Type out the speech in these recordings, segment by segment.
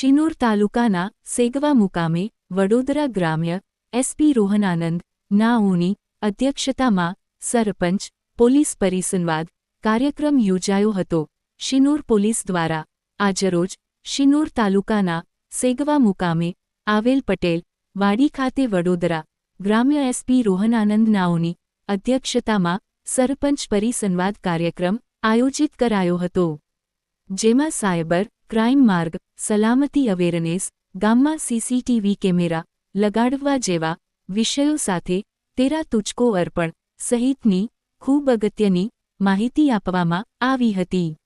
શિનોર તાલુકાના સેગવા મુકામે વડોદરા ગ્રામ્ય એસપી રોહનાનંદ નાઓની અધ્યક્ષતામાં સરપંચ પોલીસ પરિસંવાદ કાર્યક્રમ યોજાયો હતો। શિનોર પોલીસ દ્વારા આજરોજ શિનોર તાલુકાના સેગવા મુકામે આવેલ પટેલ વાડી ખાતે વડોદરા ગ્રામ્ય એસપી રોહનાનંદ નાઓની અધ્યક્ષતામાં સરપંચ પરિસંવાદ કાર્યક્રમ આયોજિત કરાયો હતો, જેમાં સાયબર ક્રાઇમ માર્ગ સલામતી અવેરનેસ, ગામમાં સીસીટીવી કેમેરા લગાડવા જેવા વિષયો સાથે તેરા તુજકો અર્પણ સહિતની ખૂબ અગત્યની માહિતી આપવામાં આવી હતી।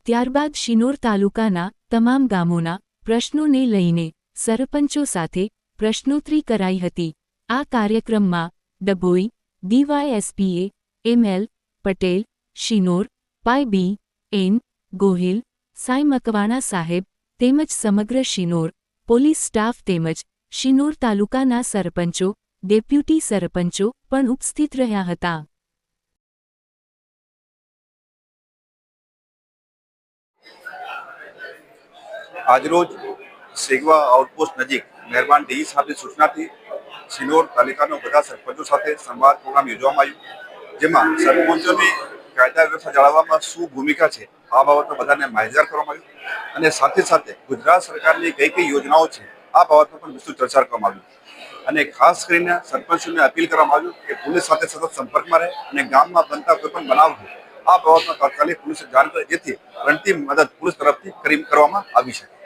ત્યારબાદ શિનોર તાલુકાના તમામ ગામોના પ્રશ્નોને લઈને સરપંચો સાથે પ્રશ્નોત્તરી કરાઈ હતી। આ કાર્યક્રમમાં ડભોઈ ડીવાયએસપીએ એમએલ પટેલ, શિનોર પાય બી એન ગોહિલ, સાઈ મકવાણા સાહેબ તેમજ સમગ્ર શિનોર પોલીસ સ્ટાફ તેમજ શિનોર તાલુકાના સરપંચો, ડેપ્યુટી સરપંચો પણ ઉપસ્થિત રહ્યા હતા। આજરોજ સેગવા આઉટપોસ્ટ નજીક મહેરબાન ડી સાહેબની સૂચનાથી શિનોર તાલુકાના બધા સરપંચો સાથે સંવાદ પ્રોગ્રામ યોજવામાં આવ્યો, જેમાં સરપંચોની કાયદા વ્યવસ્થા જાળવવામાં શું ભૂમિકા છે આ બાબતમાં બધાને માહિતગાર કરવામાં આવ્યું અને સાથે સાથે ગુજરાત સરકારની કઈ યોજનાઓ છે આ બાબતમાં પણ વિસ્તૃત ચર્ચા કરવામાં આવી અને ખાસ કરીને સરપંચોને અપીલ કરવામાં આવ્યું કે પોલીસ સાથે સતત સંપર્કમાં રહે અને ગામમાં બનતા કોઈ પણ બનાવ હોય આ બાબતમાં તાત્કાલિક પોલીસ જાણ કરે, જેથી અંતિમ મદદ પોલીસ તરફથી કરવામાં આવી શકે।